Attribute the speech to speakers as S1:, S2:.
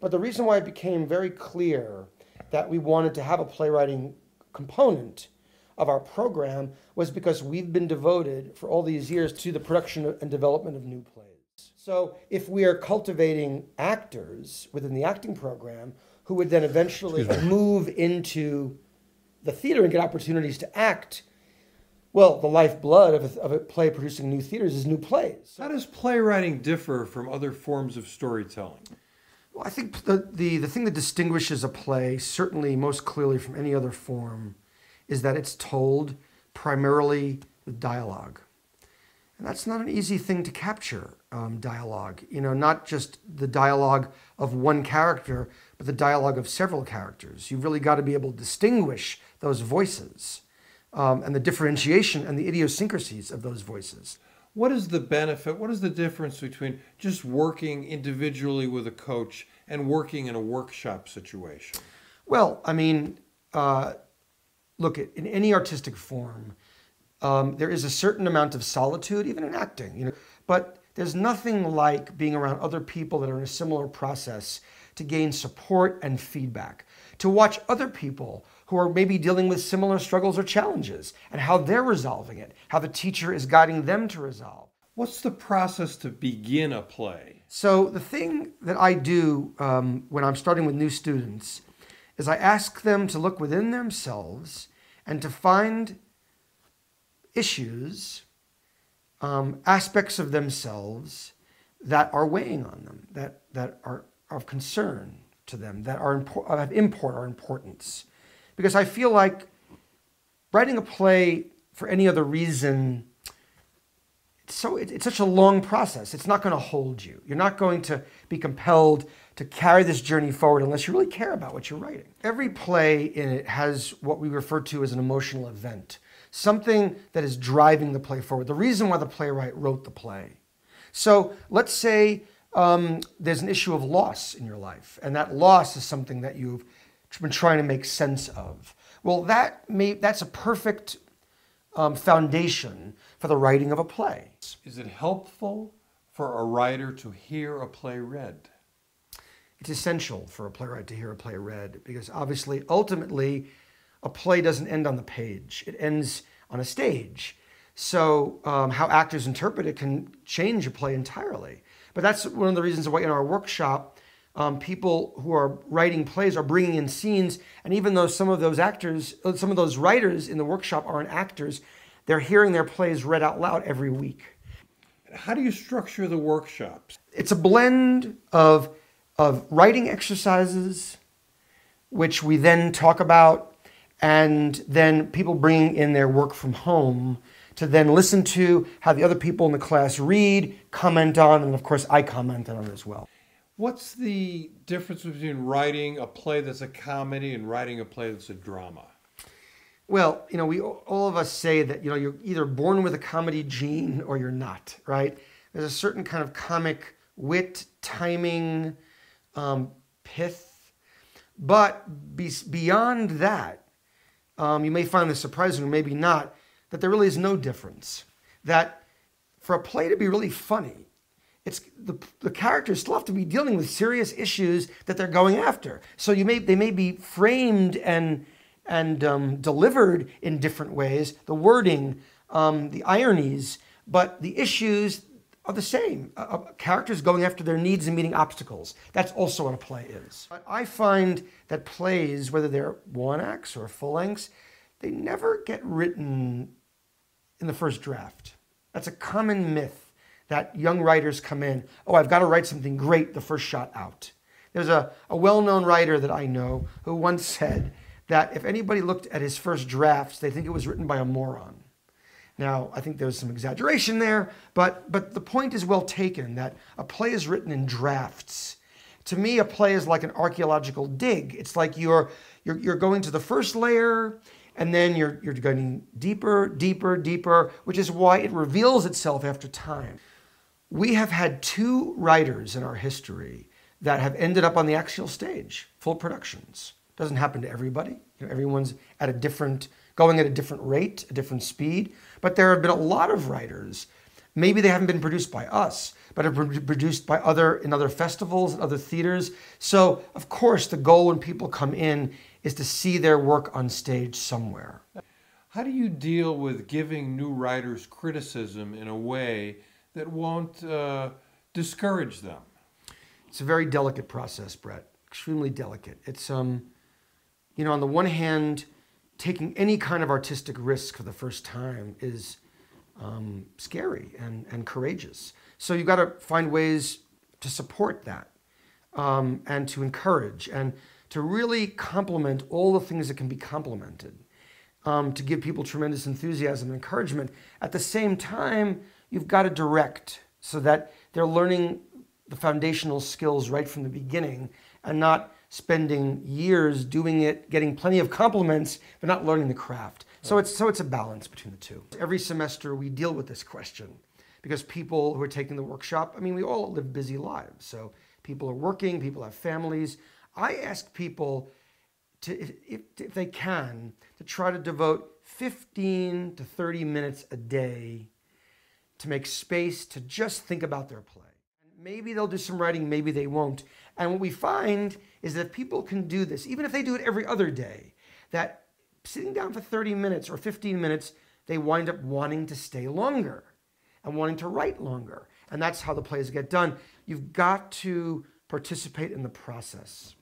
S1: But the reason why it became very clear that we wanted to have a playwriting component of our program was because we've been devoted for all these years to the production and development of new plays. So if we are cultivating actors within the acting program who would then eventually move into the theater and get opportunities to act, well, the lifeblood of a play producing new theaters is new plays.
S2: How does playwriting differ from other forms of storytelling?
S1: Well, I think the thing that distinguishes a play, certainly most clearly from any other form, is that it's told primarily with dialogue. And that's not an easy thing to capture, dialogue. You know, not just the dialogue of one character, but the dialogue of several characters. You've really got to be able to distinguish those voices and the differentiation and the idiosyncrasies of those voices.
S2: What is the benefit, what is the difference between just working individually with a coach and working in a workshop situation?
S1: Well, I mean, look, in any artistic form, there is a certain amount of solitude, even in acting, you know, but there's nothing like being around other people that are in a similar process to gain support and feedback, to watch other people who are maybe dealing with similar struggles or challenges and how they're resolving it, how the teacher is guiding them to resolve.
S2: What's the process to begin a play?
S1: So the thing that I do when I'm starting with new students is I ask them to look within themselves and to find issues, aspects of themselves that are weighing on them, that are of concern to them, that are of import or importance. Because I feel like writing a play for any other reason, it's such a long process. It's not going to hold you. You're not going to be compelled to carry this journey forward unless you really care about what you're writing. Every play in it has what we refer to as an emotional event, something that is driving the play forward, the reason why the playwright wrote the play. So let's say there's an issue of loss in your life, and that loss is something that you've been trying to make sense of. Well, that's a perfect foundation for the writing of a play.
S2: Is it helpful for a writer to hear a play read?
S1: It's essential for a playwright to hear a play read because obviously, ultimately, a play doesn't end on the page. It ends on a stage. So how actors interpret it can change a play entirely. But that's one of the reasons why in our workshop, people who are writing plays are bringing in scenes, and even though some of those writers in the workshop aren't actors, they're hearing their plays read out loud every week.
S2: How do you structure the workshops?
S1: It's a blend of writing exercises, which we then talk about, and then people bringing in their work from home to then listen to, have the other people in the class read, comment on, and of course I comment on it as well.
S2: What's the difference between writing a play that's a comedy and writing a play that's a drama?
S1: Well, you know, all of us say that, you know, you're either born with a comedy gene or you're not, right? There's a certain kind of comic wit, timing, pith. But beyond that, you may find this surprising or maybe not, that there really is no difference. That for a play to be really funny, it's the characters still have to be dealing with serious issues that they're going after. So they may be framed and delivered in different ways, the wording, the ironies, but the issues are the same. Characters going after their needs and meeting obstacles. That's also what a play is. But I find that plays, whether they're one acts or full lengths, they never get written in the first draft. That's a common myth that young writers come in, oh, I've got to write something great the first shot out. There's a well-known writer that I know who once said that if anybody looked at his first drafts, they think it was written by a moron. Now, I think there's some exaggeration there, but the point is well taken that a play is written in drafts. To me, a play is like an archaeological dig. It's like you're going to the first layer, and then you're going deeper, deeper, deeper, which is why it reveals itself after time. We have had 2 writers in our history that have ended up on the axial stage, full productions. Doesn't happen to everybody. You know, everyone's going at a different rate, a different speed. But there have been a lot of writers Maybe they haven't been produced by us, but have been produced by in other festivals and other theaters. So, of course, the goal when people come in is to see their work on stage somewhere.
S2: How do you deal with giving new writers criticism in a way that won't discourage them?
S1: It's a very delicate process, Brett. Extremely delicate. It's, on the one hand, taking any kind of artistic risk for the first time is scary and courageous. So you've got to find ways to support that and to encourage and to really complement all the things that can be complemented, to give people tremendous enthusiasm and encouragement. At the same time, you've got to direct so that they're learning the foundational skills right from the beginning and not spending years doing it, getting plenty of compliments, but not learning the craft. So it's a balance between the two. Every semester we deal with this question because people who are taking the workshop, I mean, we all live busy lives. So people are working, people have families. I ask people to, if they can, to try to devote 15 to 30 minutes a day to make space to just think about their play. Maybe they'll do some writing, maybe they won't. And what we find is that if people can do this, even if they do it every other day, that sitting down for 30 minutes or 15 minutes, they wind up wanting to stay longer and wanting to write longer. And that's how the plays get done. You've got to participate in the process.